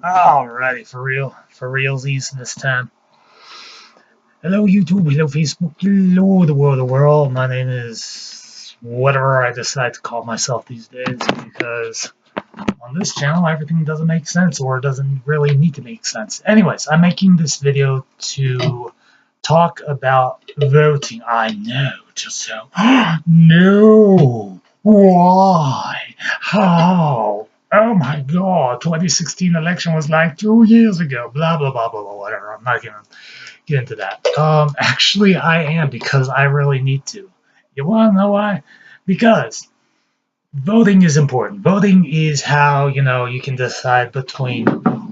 Alrighty, for realsies this time. Hello YouTube, hello Facebook, hello the world. My name is whatever I decide to call myself these days because on this channel everything doesn't make sense or doesn't really need to make sense. Anyways, I'm making this video to talk about voting. I know, just so. No! Why? How? Oh my god, 2016 election was like 2 years ago. Blah, blah, blah, blah, blah, whatever. I'm not gonna get into that. Actually, I am because I really need to. You wanna know why? Because voting is important. Voting is how, you can decide between,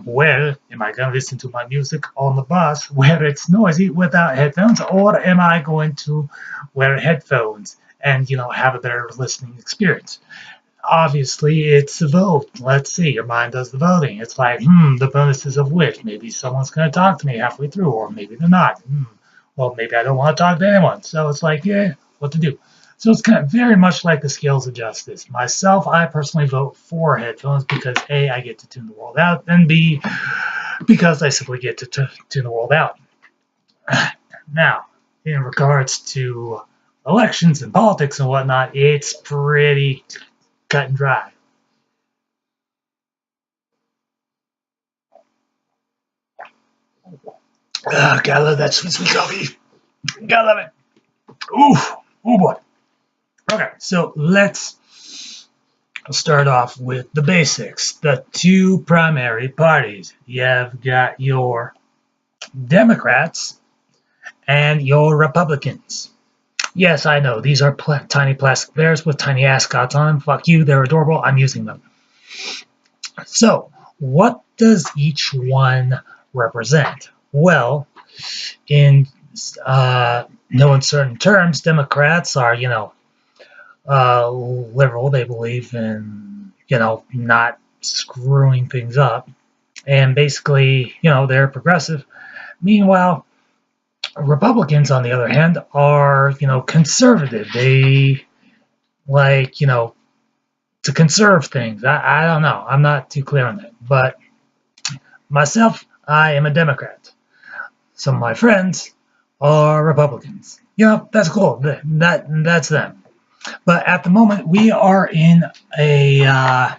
well, am I going to listen to my music on the bus where it's noisy without headphones, or am I going to wear headphones and, have a better listening experience? Obviously, it's a vote. Let's see, your mind does the voting. It's like, the bonuses of which. Maybe someone's going to talk to me halfway through, or maybe they're not. Well, maybe I don't want to talk to anyone. So it's like, yeah, what to do? So it's kind of very much like the scales of justice. Myself, I personally vote for headphones because A, I get to tune the world out, and B, because I simply get to tune the world out. Now, in regards to elections and politics and whatnot, it's pretty cut and dry. Gotta love that sweet, sweet coffee. Gotta love it. Ooh, oh boy. Okay, so let's start off with the basics. The two primary parties. You've got your Democrats and your Republicans. Yes, I know, these are tiny plastic bears with tiny ascots on them. Fuck you, they're adorable. I'm using them. So, what does each one represent? Well, in no uncertain terms, Democrats are, liberal. They believe in, not screwing things up. And basically, they're progressive. Meanwhile, Republicans, on the other hand, are, conservative. They like, to conserve things. I don't know. I'm not too clear on that. But myself, I am a Democrat. Some of my friends are Republicans. That's cool. That's them. But at the moment, we are in a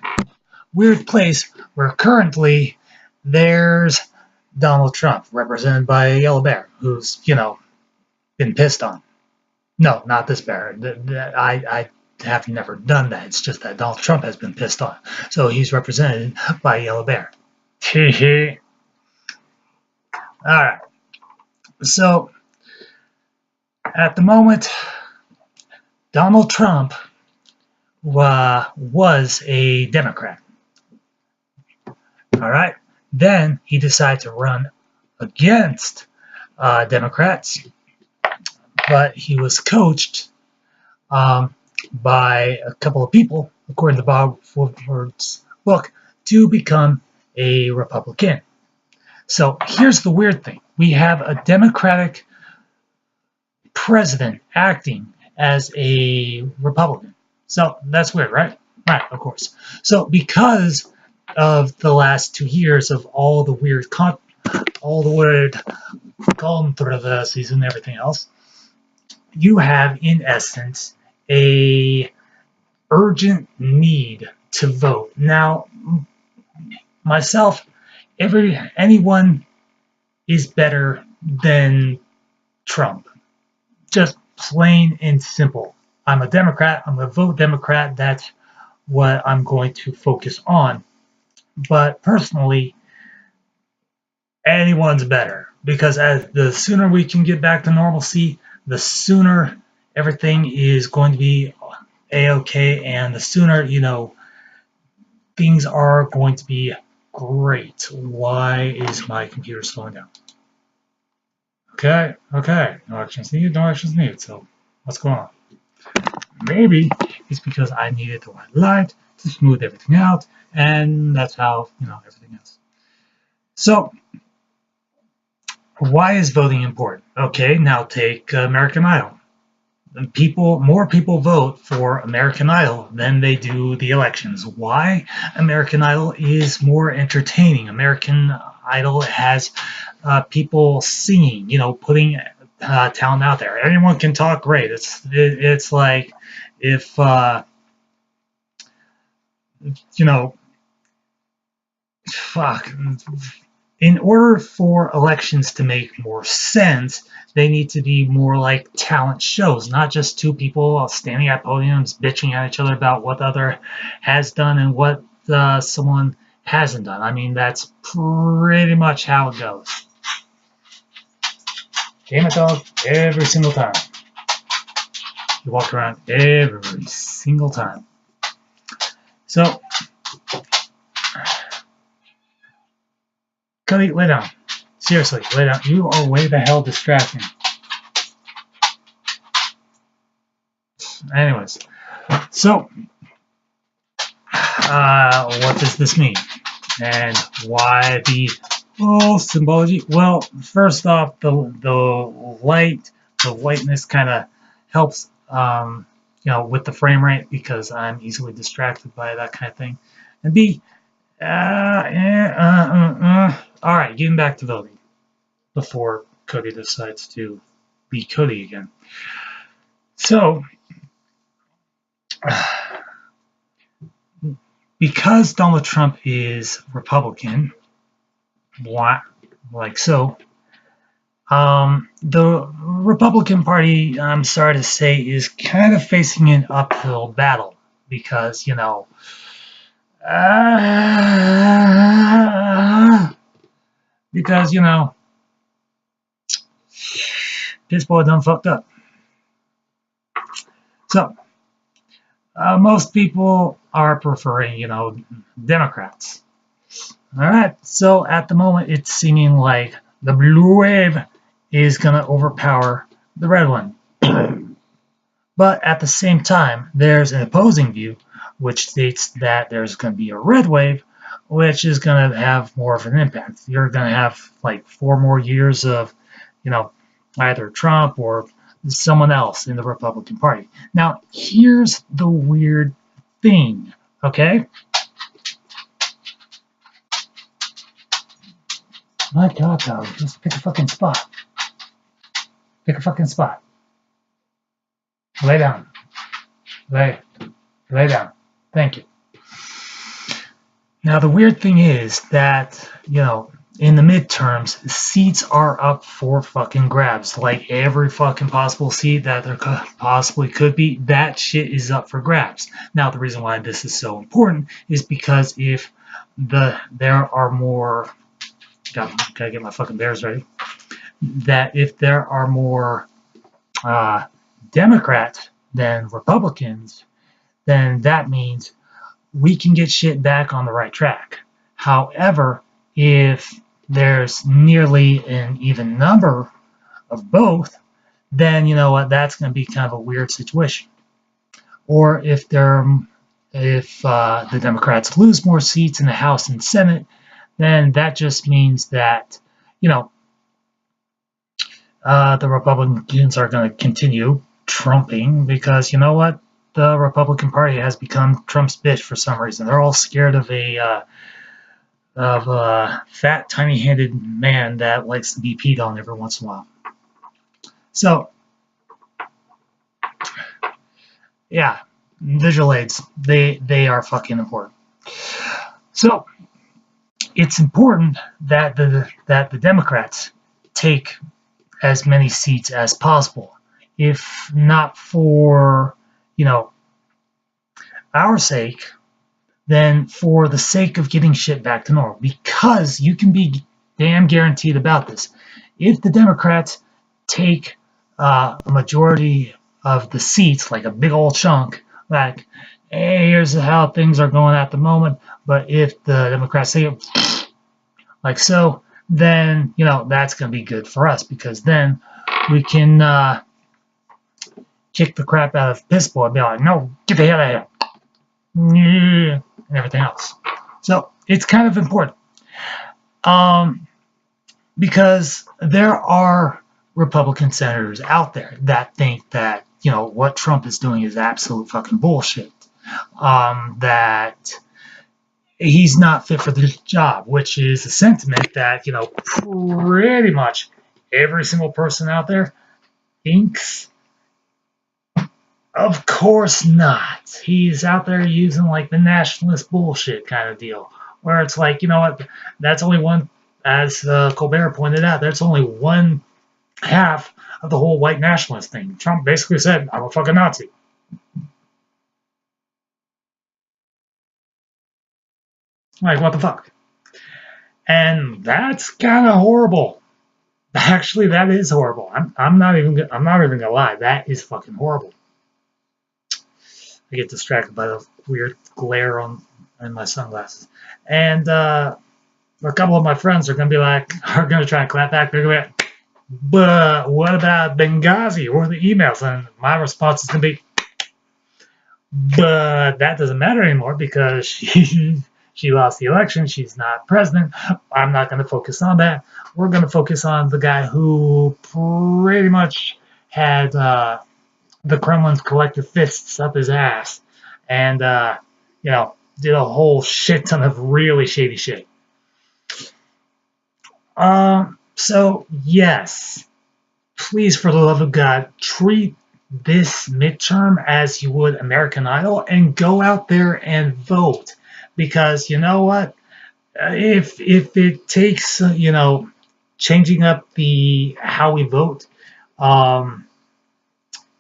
weird place where currently there's Donald Trump, represented by a yellow bear, who's, been pissed on. No, not this bear. I have never done that. It's just that Donald Trump has been pissed on. So he's represented by a yellow bear. All right. So at the moment, Donald Trump was a Democrat. All right. Then he decided to run against Democrats, but he was coached by a couple of people, according to Bob Woodward's book, to become a Republican. So here's the weird thing. We have a Democratic president acting as a Republican. So that's weird, right? Right, of course. So because of the last 2 years of all the weird controversies and everything else, you have, in essence, a urgent need to vote. Now, myself, anyone is better than Trump. Just plain and simple. I'm a Democrat. I'm going to vote Democrat. That's what I'm going to focus on. But personally, anyone's better, because the sooner we can get back to normalcy, the sooner everything is going to be a-okay, and the sooner, things are going to be great. Why is my computer slowing down? Okay, no actions needed, so what's going on? Maybe it's because I needed the right light to smooth everything out, and that's how, everything is. So, why is voting important? Okay, now take American Idol. more people vote for American Idol than they do the elections. Why? American Idol is more entertaining. American Idol has people singing, putting talent out there. Anyone can talk great. It's like if you know, fuck. In order for elections to make more sense, they need to be more like talent shows, not just two people standing at podiums bitching at each other about what the other has done and what someone hasn't done. I mean, that's pretty much how it goes. Damn it, dog. Every single time. You walk around every single time. So, Cody, lay down. Seriously, lay down. You are way the hell distracting. Anyways, so what does this mean? And why the symbology? Well, first off, the lightness kind of helps, with the frame rate because I'm easily distracted by that kind of thing. And B, all right, getting back to voting before Cody decides to be Cody again. So, because Donald Trump is Republican, like so, the Republican Party, I'm sorry to say, is kind of facing an uphill battle because, this boy done fucked up. So, most people are preferring, Democrats. All right. So at the moment, it's seeming like the blue wave is going to overpower the red one. But at the same time, there's an opposing view, which states that there's going to be a red wave, which is going to have more of an impact. You're going to have like 4 more years of, either Trump or someone else in the Republican Party. Now, here's the weird thing, okay? My God, dog, just pick a fucking spot. Pick a fucking spot. Lay down. Lay down. Thank you. Now, the weird thing is that, in the midterms, seats are up for fucking grabs. Like every fucking possible seat that there possibly could be, that shit is up for grabs. Now, the reason why this is so important is because if there are more, gotta get my fucking bears ready, that if there are more Democrats than Republicans, then that means we can get shit back on the right track. However, if there's nearly an even number of both, then you know what, that's going to be kind of a weird situation. Or if the Democrats lose more seats in the House and Senate, then that just means that the Republicans are going to continue trumping because you know what, the Republican Party has become Trump's bitch for some reason. They're all scared of a fat, tiny-handed man that likes to be peed on every once in a while. So, yeah, visual aids, they are fucking important. So, it's important that the Democrats take as many seats as possible. If not for, our sake, then for the sake of getting shit back to normal. Because you can be damn guaranteed about this. If the Democrats take a majority of the seats, like a big old chunk, like, hey, here's how things are going at the moment, but if the Democrats say it like so, then, that's going to be good for us because then we can kick the crap out of Piss Boy and be like, no, get the hell out of here. And everything else. So it's kind of important because there are Republican senators out there that think that what Trump is doing is absolute fucking bullshit. That he's not fit for the job, which is a sentiment that, pretty much every single person out there thinks. Of course not. He's out there using like the nationalist bullshit kind of deal, where it's like, what, that's only one, as Colbert pointed out, that's only one half of the whole white nationalist thing. Trump basically said, I'm a fucking Nazi. Like, what the fuck? And that's kind of horrible. Actually, that is horrible. I'm not even gonna lie. That is fucking horrible. I get distracted by the weird glare in my sunglasses. And a couple of my friends are gonna try and clap back. They're gonna be like, but what about Benghazi or the emails? And my response is gonna be, but that doesn't matter anymore because she lost the election. She's not president. I'm not going to focus on that. We're going to focus on the guy who pretty much had the Kremlin's collective fists up his ass and, did a whole shit ton of really shady shit. So, yes, please, for the love of God, treat this midterm as you would American Idol and go out there and vote. Because you know what? If it takes, changing up how we vote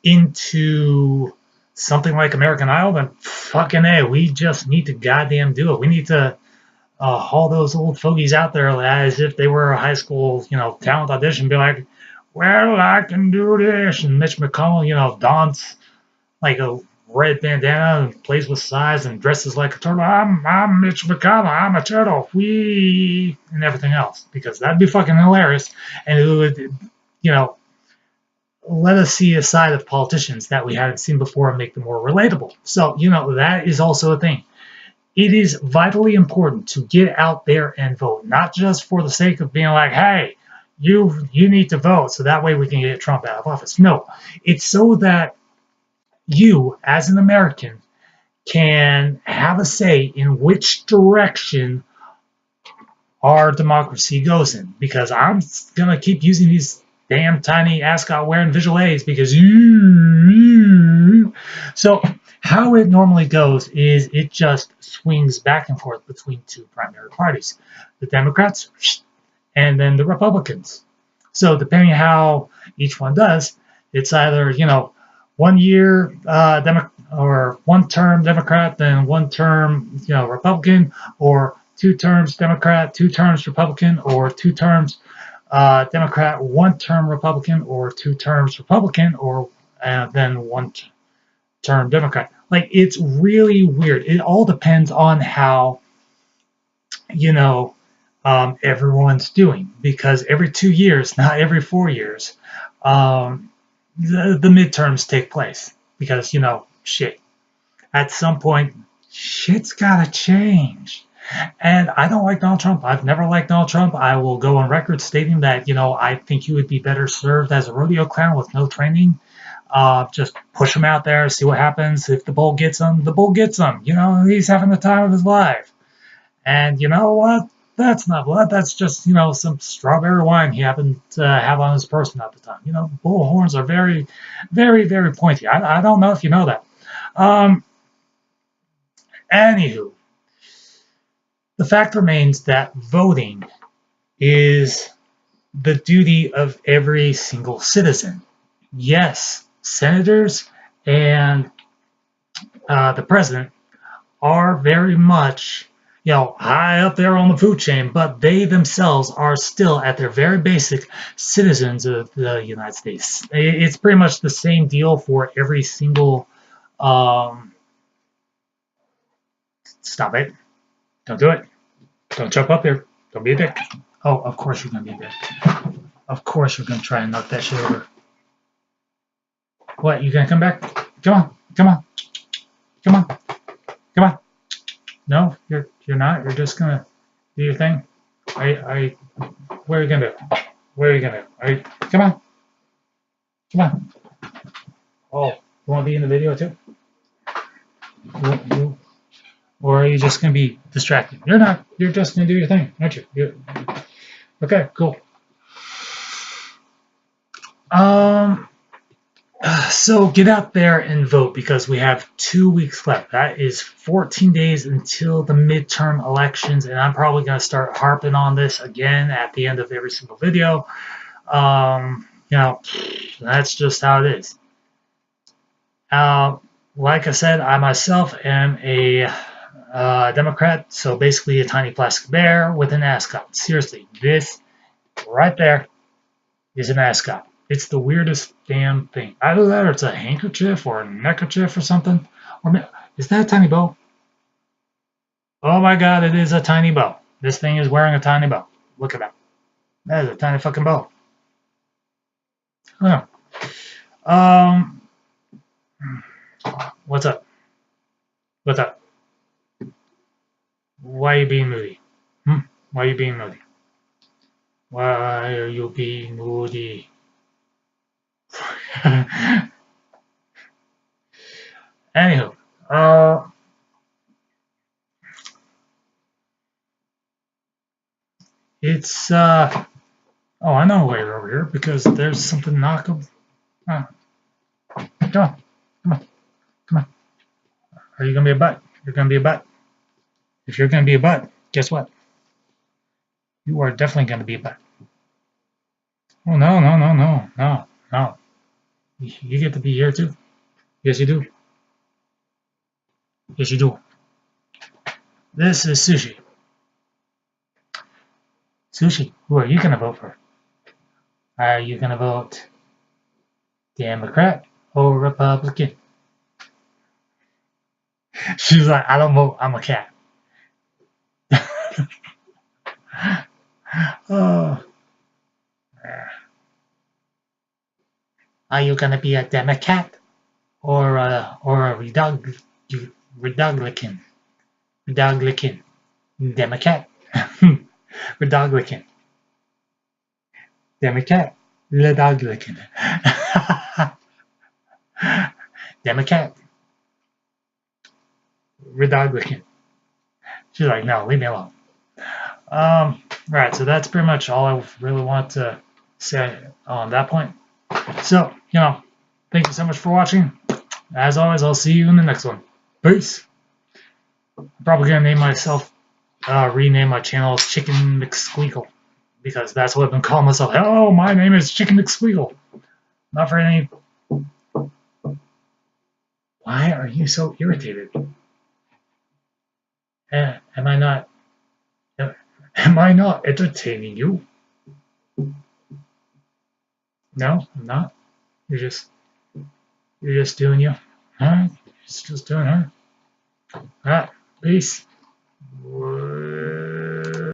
into something like American Idol, then fucking A, we just need to goddamn do it. We need to haul those old fogies out there as if they were a high school, talent audition, be like, well, I can do this. And Mitch McConnell, dons like a red bandana and plays with size and dresses like a turtle. I'm Mitch McConnell. I'm a turtle. Whee! And everything else. Because that'd be fucking hilarious. And it would, let us see a side of politicians that we hadn't seen before and make them more relatable. So, that is also a thing. It is vitally important to get out there and vote, not just for the sake of being like, hey, you need to vote so that way we can get Trump out of office. No, it's so that you, as an American, can have a say in which direction our democracy goes in. Because I'm going to keep using these damn tiny ascot wearing visual aids because so how it normally goes is it just swings back and forth between two primary parties, the Democrats and then the Republicans. So depending on how each one does, it's either, 1 year or 1 term Democrat, then 1 term, Republican, or 2 terms Democrat, 2 terms Republican, or 2 terms Democrat, 1 term Republican, or 2 terms Republican, or then 1 term Democrat. Like, it's really weird. It all depends on how, everyone's doing, because every 2 years, not every 4 years, the midterms take place because, shit, at some point, shit's gotta change. And I don't like Donald Trump. I've never liked Donald Trump. I will go on record stating that, I think he would be better served as a rodeo clown with no training. Just push him out there, see what happens. If the bull gets him, the bull gets him. He's having the time of his life. And you know what? That's not blood. That's just, some strawberry wine he happened to have on his person at the time. Bull horns are very, very, very pointy. I don't know if you know that. Anywho, the fact remains that voting is the duty of every single citizen. Yes, senators and the president are very much, high up there on the food chain, but they themselves are still at their very basic citizens of the United States. It's pretty much the same deal for every single, stop it. Don't do it. Don't jump up here. Don't be a dick. Oh, of course you're going to be a dick. Of course you're going to try and knock that shit over. What, you going to come back? Come on. Come on. Come on. Come on. No, you're not. You're just going to do your thing. What are you going to do? What are you going to do? Come on. Come on. Oh, you want to be in the video too? Or are you just going to be distracted? You're not. You're just going to do your thing, aren't you? Okay, cool. So get out there and vote because we have 2 weeks left. That is 14 days until the midterm elections, and I'm probably going to start harping on this again at the end of every single video. That's just how it is. Like I said, I myself am a Democrat, so basically a tiny plastic bear with an ascot. Seriously, this right there is an ascot. It's the weirdest damn thing. Either that or it's a handkerchief or a neckerchief or something. Or is that a tiny bow? Oh my god, it is a tiny bow. This thing is wearing a tiny bow. Look at that. That is a tiny fucking bow. Huh. What's up? What's up? Why are you being moody? Why are you being moody? Why are you being moody? Anywho, it's oh, I know why you're over here because there's something knockable. Come on, come on, come on. Are you gonna be a butt? You're gonna be a butt. If you're gonna be a butt, guess what? You are definitely gonna be a butt. Oh no, no, no, no, no, no. You get to be here too. Yes, you do. Yes, you do. This is Sushi. Sushi, who are you going to vote for? Are you going to vote Democrat or Republican? She's like, I don't vote. I'm a cat. Oh. Are you going to be a Democrat or a Republican? Republican. Democrat. Republican. Democrat. Republican. Democrat. Republican. She's like, no, leave me alone. Right, so that's pretty much all I really want to say on that point. So, thank you so much for watching. As always, I'll see you in the next one. Peace. I'm probably gonna rename my channel as Chicken McSqueakle because that's what I've been calling myself. Oh, my name is Chicken McSqueakle. Not for any. Why are you so irritated? Am I not entertaining you? No, I'm not. You're just doing you. Alright? It's just doing her. Alright, peace.